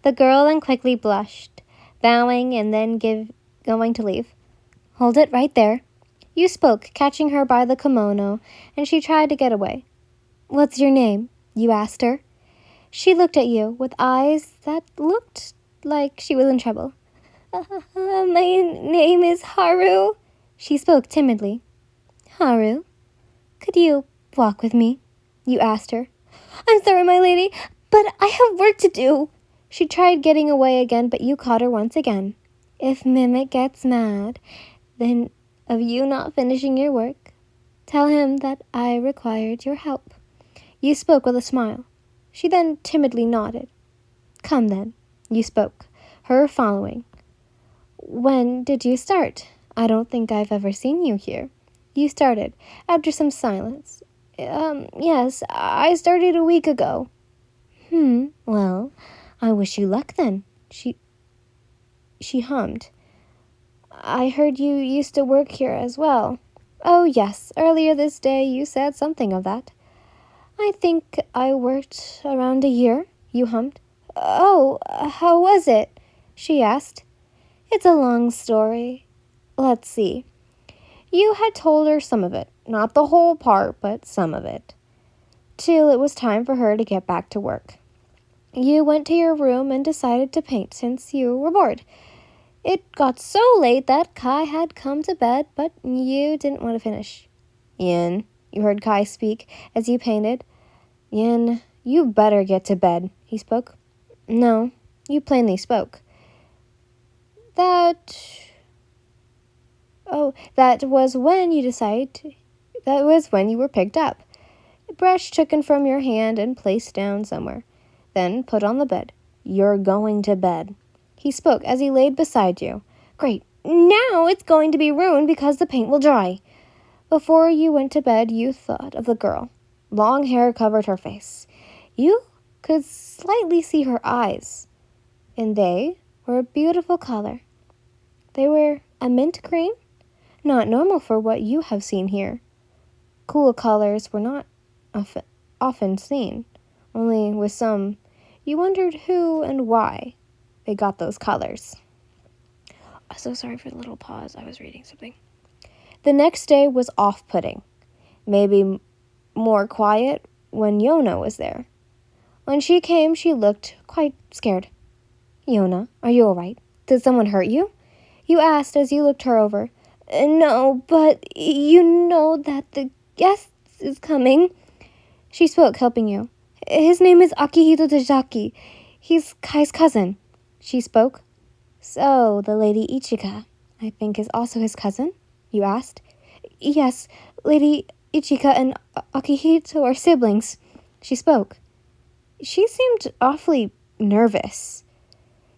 The girl then quickly blushed, bowing and then going to leave. Hold it right there. You spoke, catching her by the kimono, and she tried to get away. What's your name? You asked her. She looked at you with eyes that looked like she was in trouble. My name is Haru. She spoke timidly. Haru, could you walk with me? You asked her. I'm sorry, my lady, but I have work to do. She tried getting away again, but you caught her once again. If Mimic gets mad, then of you not finishing your work, tell him that I required your help. You spoke with a smile. She then timidly nodded. Come then, you spoke, her following. When did you start? I don't think I've ever seen you here. You started, after some silence. Yes, I started a week ago. Well, I wish you luck then. She hummed. I heard you used to work here as well. Oh, yes, earlier this day you said something of that. I think I worked around a year, you hummed. Oh, how was it? She asked. It's a long story. Let's see. You had told her some of it, not the whole part, but some of it, till it was time for her to get back to work. You went to your room and decided to paint since you were bored. It got so late that Kai had come to bed, but you didn't want to finish. Yin, you heard Kai speak as you painted. Yin, you better get to bed, he spoke. No, you plainly spoke. That was when you decided. That was when you were picked up. A brush taken from your hand and placed down somewhere, then put on the bed. You're going to bed. He spoke as he laid beside you. Great. Now it's going to be ruined because the paint will dry. Before you went to bed, you thought of the girl. Long hair covered her face. You could slightly see her eyes, and they were a beautiful color. They were a mint green, not normal for what you have seen here. Cool colors were not often seen, only with some. You wondered who and why they got those colors. I'm so sorry for the little pause. I was reading something. The next day was off-putting, maybe more quiet when Yona was there. When she came, she looked quite scared. Yona, are you all right? Did someone hurt you? You asked as you looked her over. No, but you know that the guest is coming. She spoke, helping you. His name is Akihito Dejaki. He's Kai's cousin. She spoke. So, the Lady Ichika, I think, is also his cousin? You asked. Yes, Lady Ichika and Akihito are siblings. She spoke. She seemed awfully nervous.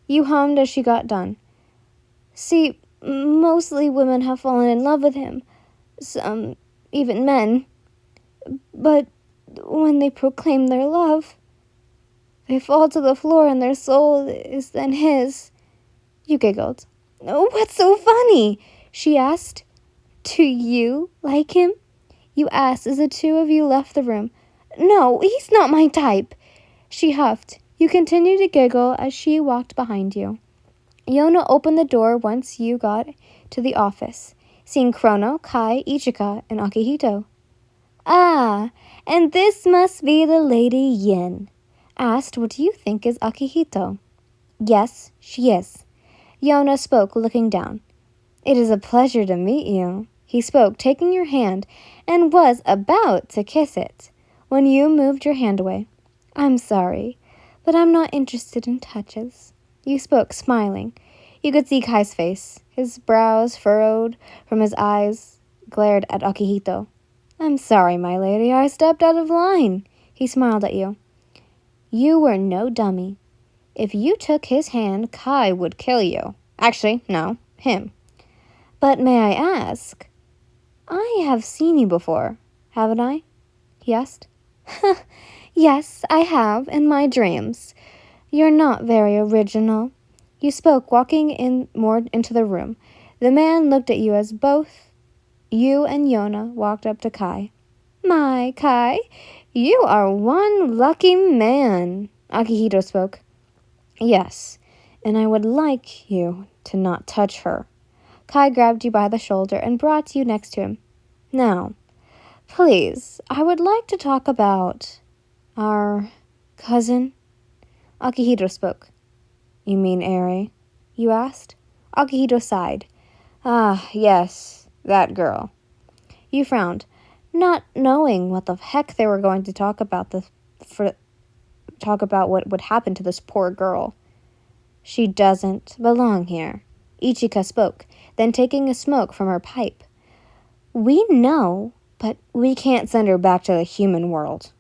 You hummed as she got done. See, mostly women have fallen in love with him. Some, even men. But when they proclaim their love, they fall to the floor and their soul is then his. You giggled. Oh, what's so funny? She asked. Do you like him? You asked as the two of you left the room. No, he's not my type. She huffed. You continued to giggle as she walked behind you. Yona opened the door once you got to the office, seeing Chrono, Kai, Ichika, and Akihito. Ah, and this must be the Lady Yin. Asked, what do you think is Akihito? Yes, she is. Yona spoke, looking down. It is a pleasure to meet you. He spoke, taking your hand, and was about to kiss it, when you moved your hand away. I'm sorry, but I'm not interested in touches. You spoke, smiling. You could see Kai's face. His brows furrowed from his eyes glared at Akihito. I'm sorry, my lady, I stepped out of line. He smiled at you. You were no dummy. If you took his hand, Kai would kill you. Actually, no, him. But may I ask, I have seen you before, haven't I? He asked. Yes, I have, in my dreams. You're not very original. You spoke, walking in more into the room. The man looked at you as both you and Yona walked up to Kai. My, Kai, you are one lucky man, Akihito spoke. Yes, and I would like you to not touch her. Kai grabbed you by the shoulder and brought you next to him. Now, please, I would like to talk about our cousin. Akihito spoke. You mean Eri? You asked. Akihito sighed. Ah, yes, that girl. You frowned, not knowing what the heck they were going to talk about what would happen to this poor girl. She doesn't belong here. Ichika spoke, then taking a smoke from her pipe. We know, but we can't send her back to the human world.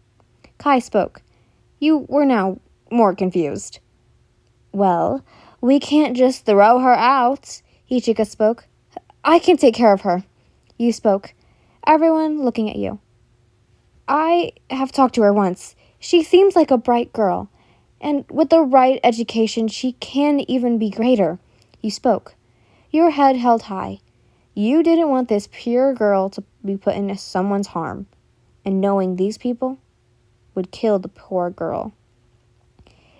Kai spoke. You were now more confused. Well, we can't just throw her out, Ichika spoke. I can take care of her. You spoke. Everyone looking at you. I have talked to her once. She seems like a bright girl. And with the right education, she can even be greater. You spoke. Your head held high. You didn't want this pure girl to be put into someone's harm. And knowing these people would kill the poor girl.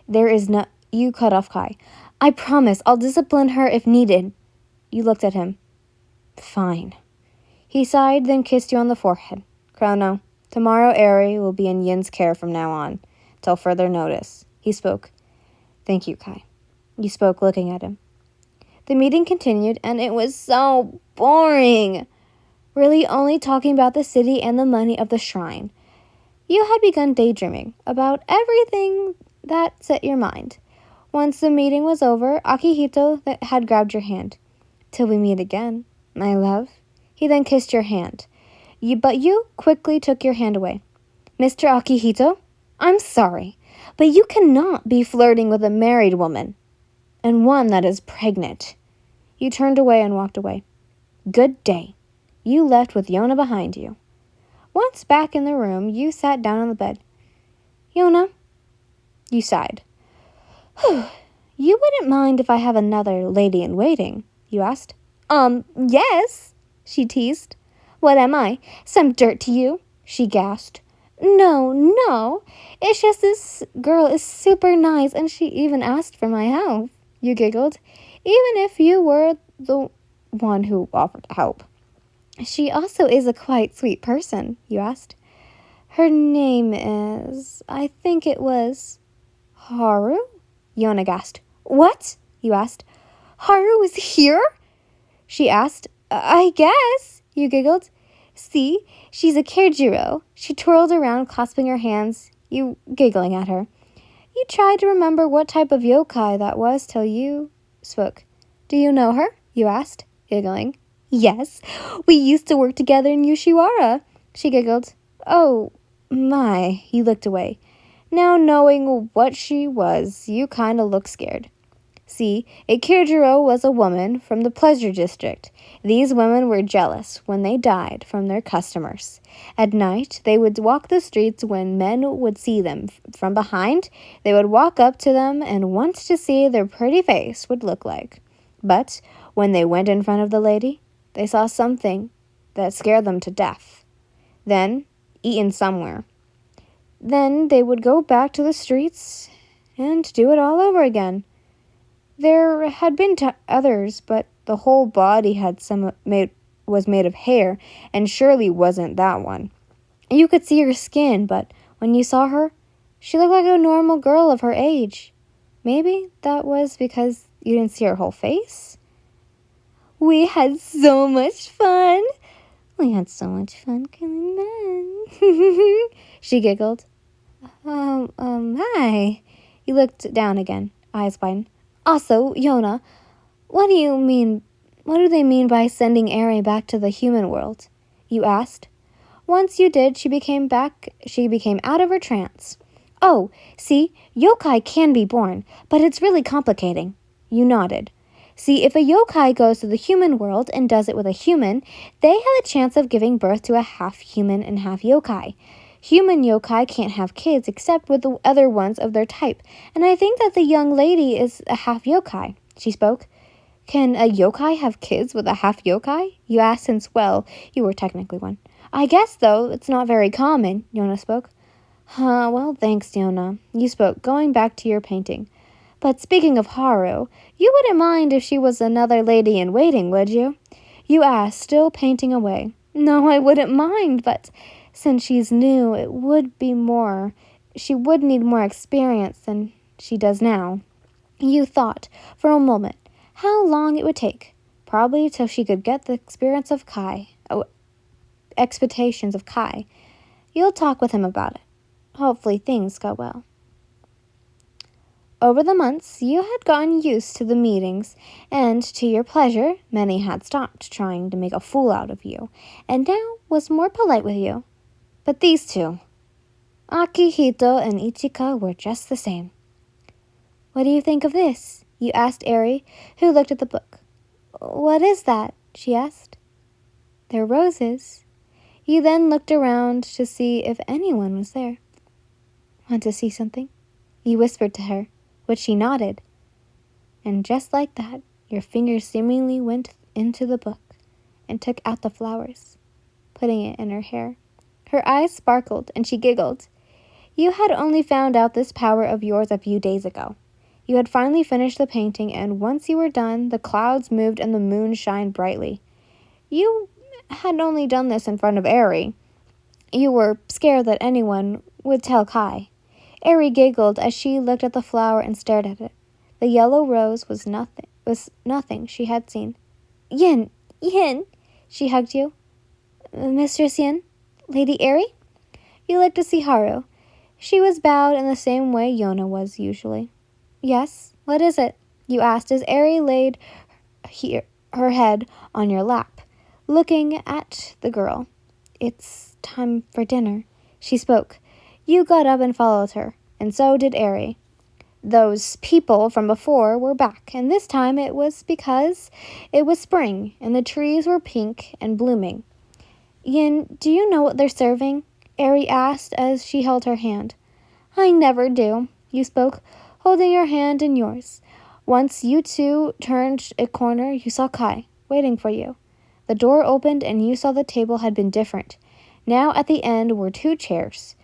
There is no... You cut off Kai. I promise I'll discipline her if needed. You looked at him. Fine. He sighed, then kissed you on the forehead. Chrono, tomorrow Eri will be in Yin's care from now on, till further notice. He spoke. Thank you, Kai. You spoke, looking at him. The meeting continued, and it was so boring. Really only talking about the city and the money of the shrine. You had begun daydreaming about everything that set your mind. Once the meeting was over, Akihito had grabbed your hand. Till we meet again, my love. He then kissed your hand. But you quickly took your hand away. Mr. Akihito, I'm sorry, but you cannot be flirting with a married woman, and one that is pregnant. You turned away and walked away. Good day. You left with Yona behind you. Once back in the room, you sat down on the bed. Yona, you sighed. You wouldn't mind if I have another lady-in-waiting, you asked. Yes, she teased. What am I, some dirt to you? She gasped. No, it's just this girl is super nice and she even asked for my help, you giggled, even if you were the one who offered help. She also is a quite sweet person, you asked. Her name is, I think it was, Haru? Yona gasped. What? You asked. Haru is here? She asked. I guess, you giggled. See, she's a Kirjiro. She twirled around, clasping her hands, you giggling at her. You tried to remember what type of yokai that was till you spoke. Do you know her? You asked, giggling. Yes, we used to work together in Yoshiwara. She giggled. Oh, my. You looked away. Now knowing what she was, you kind of looked scared. See, a Kirjiro was a woman from the pleasure district. These women were jealous when they died from their customers. At night, they would walk the streets when men would see them from behind. They would walk up to them and want to see their pretty face would look like. But when they went in front of the lady, they saw something that scared them to death. Then, eaten somewhere. Then they would go back to the streets and do it all over again. There had been others, but the whole body was made of hair, and surely wasn't that one. You could see her skin, but when you saw her, she looked like a normal girl of her age. Maybe that was because you didn't see her whole face? We had so much fun. We had so much fun killing men. She giggled. Hi. You looked down again, eyes wide. Also, Yona, what do they mean by sending Eri back to the human world? You asked. Once you did, she became out of her trance. Oh, see, yokai can be born, but it's really complicating. You nodded. See, if a yokai goes to the human world and does it with a human, they have a chance of giving birth to a half human and half yokai. Human yokai can't have kids except with the other ones of their type, and I think that the young lady is a half yokai, she spoke. Can a yokai have kids with a half yokai? You asked since, well, you were technically one. I guess, though, it's not very common, Yona spoke. Well, thanks, Yona. You spoke, going back to your painting. But speaking of Haru, you wouldn't mind if she was another lady in waiting, would you? You asked, still painting away. No, I wouldn't mind, but since she's new, it would be more. She would need more experience than she does now. You thought, for a moment, how long it would take. Probably till she could get the experience of Kai. Expectations of Kai. You'll talk with him about it. Hopefully things go well. Over the months, you had gotten used to the meetings, and to your pleasure, many had stopped trying to make a fool out of you, and now was more polite with you. But these two, Akihito and Ichika, were just the same. What do you think of this? You asked Eri, who looked at the book. What is that? She asked. They're roses. You then looked around to see if anyone was there. Want to see something? You whispered to her, which she nodded. And just like that, your fingers seemingly went into the book and took out the flowers, putting it in her hair. Her eyes sparkled and she giggled. You had only found out this power of yours a few days ago. You had finally finished the painting, and once you were done, the clouds moved and the moon shined brightly. You had only done this in front of Eri. You were scared that anyone would tell Kai. Eri giggled as she looked at the flower and stared at it. The yellow rose was nothing she had seen. Yin, she hugged you. Mistress Yin? Lady Eri? You looked to see Haru. She was bowed in the same way Yona was usually. Yes, what is it? You asked as Eri laid her head on your lap, looking at the girl. It's time for dinner, she spoke. You got up and followed her, and so did Eri. Those people from before were back, and this time it was because it was spring, and the trees were pink and blooming. Yin, do you know what they're serving? Eri asked as she held her hand. I never do, you spoke, holding your hand in yours. Once you two turned a corner, you saw Kai, waiting for you. The door opened and you saw the table had been different. Now at the end were 2 chairs.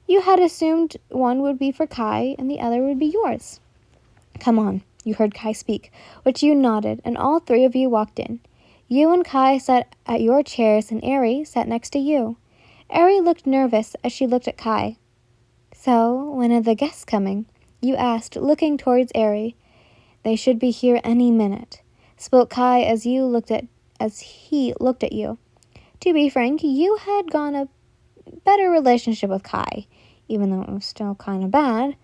You had assumed one would be for Kai and the other would be yours. Come on, you heard Kai speak, which you nodded, and all 3 of you walked in. You and Kai sat at your chairs and Eri sat next to you. Eri looked nervous as she looked at Kai. So, when are the guests coming? You asked, looking towards Eri. They should be here any minute, spoke Kai as he looked at you. To be frank, you had gone a better relationship with Kai, even though it was still kind of bad.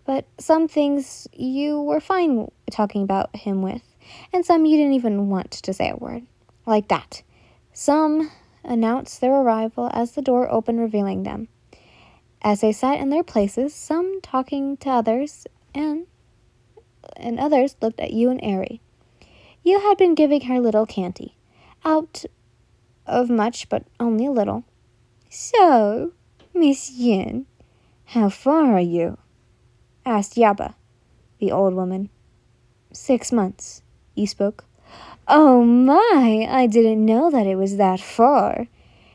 But some things you were fine talking about him with, and some you didn't even want to say a word. Like that. Some announced their arrival as the door opened, revealing them. As they sat in their places, some talking to others, and others looked at you and Eri. You had been giving her little candy. Out of much, but only a little. So, Miss Yin, how far are you? Asked Yaba, the old woman. 6 months, you spoke. Oh my, I didn't know that it was that far.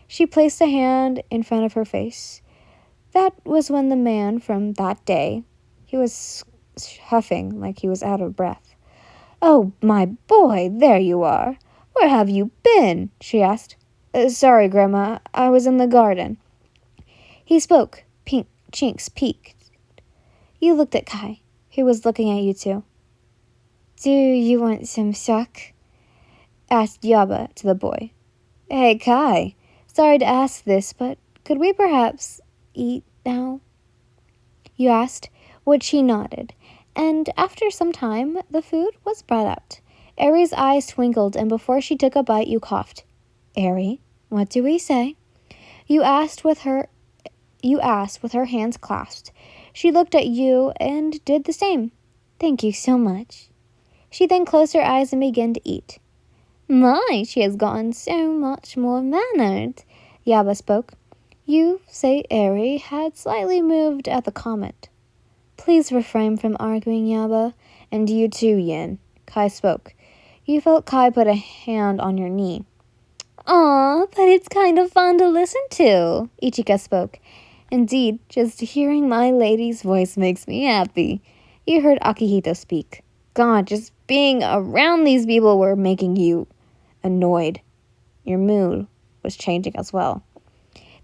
She placed a hand in front of her face. That was when the man from that day, he was huffing like he was out of breath. Oh, my boy, there you are. Where have you been? She asked. Sorry, Grandma, I was in the garden. He spoke. Chinks peeked. You looked at Kai, who was looking at you too. Do you want some suck? Asked Yaba to the boy. Hey, Kai, sorry to ask this, but could we perhaps eat now? You asked, which he nodded, and after some time, the food was brought out. Eri's eyes twinkled, and before she took a bite, you coughed. Eri, what do we say? You asked with her hands clasped. She looked at you and did the same. Thank you so much. She then closed her eyes and began to eat. My, she has gotten so much more mannered, Yaba spoke. You say Eri had slightly moved at the comment. Please refrain from arguing, Yaba. And you too, Yin, Kai spoke. You felt Kai put a hand on your knee. Aw, but it's kind of fun to listen to, Ichika spoke. Indeed, just hearing my lady's voice makes me happy. You heard Akihito speak. God, just being around these people were making you annoyed. Your mood was changing as well.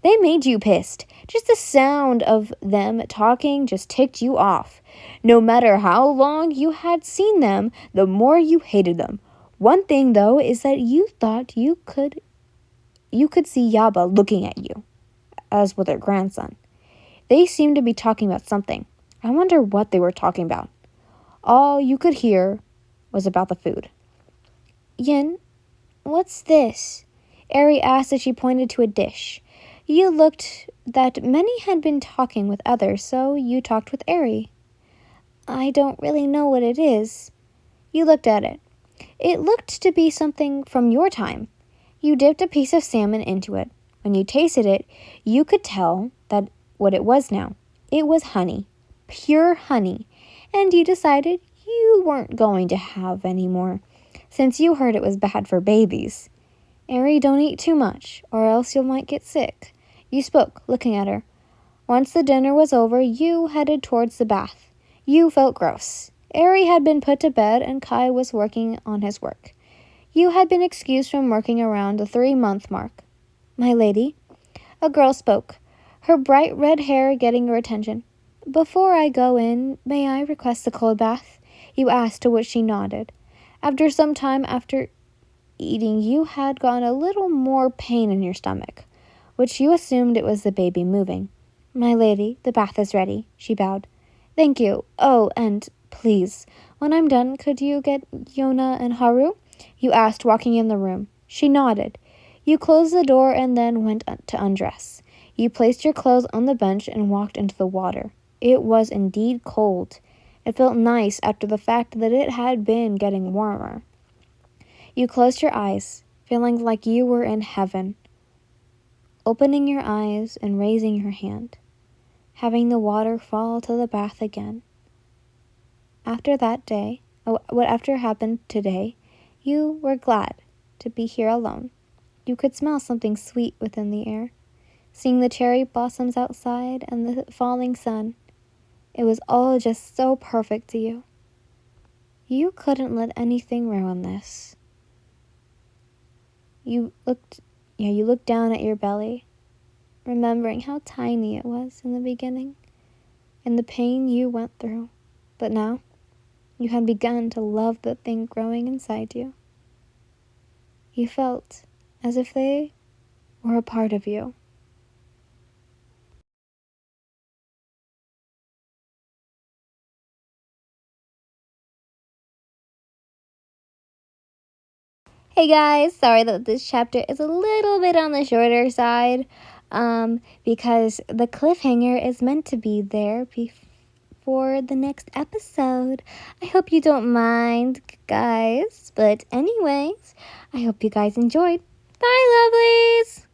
They made you pissed. Just the sound of them talking just ticked you off. No matter how long you had seen them, the more you hated them. One thing, though, is that you thought you could see Yaba looking at you, as with her grandson. They seemed to be talking about something. I wonder what they were talking about. All you could hear was about the food. Yin, what's this? Eri asked as she pointed to a dish. You looked that many had been talking with others, so you talked with Eri. I don't really know what it is. You looked at it. It looked to be something from your time. You dipped a piece of salmon into it. When you tasted it, you could tell that what it was now. It was honey. Pure honey. And you decided you weren't going to have any more, since you heard it was bad for babies. Eri, don't eat too much, or else you might get sick. You spoke, looking at her. Once the dinner was over, you headed towards the bath. You felt gross. Eri had been put to bed, and Kai was working on his work. You had been excused from working around the 3-month mark. My lady, a girl spoke, her bright red hair getting your attention. Before I go in, may I request a cold bath? You asked, to which she nodded. After some time after eating, you had gotten a little more pain in your stomach, which you assumed it was the baby moving. My lady, the bath is ready, she bowed. Thank you. Oh, and please, when I'm done, could you get Yona and Haru? You asked, walking in the room. She nodded. You closed the door and then went to undress. You placed your clothes on the bench and walked into the water. It was indeed cold. It felt nice after the fact that it had been getting warmer. You closed your eyes, feeling like you were in heaven. Opening your eyes and raising your hand, having the water fall to the bath again. After after happened today, you were glad to be here alone. You could smell something sweet within the air. Seeing the cherry blossoms outside and the falling sun, it was all just so perfect to you. You couldn't let anything ruin this. You looked down at your belly, remembering how tiny it was in the beginning and the pain you went through. But now, you had begun to love the thing growing inside you. You felt as if they were a part of you. Hey guys, sorry that this chapter is a little bit on the shorter side, because the cliffhanger is meant to be there for the next episode. I hope you don't mind, guys, but anyways, I hope you guys enjoyed. Bye, lovelies!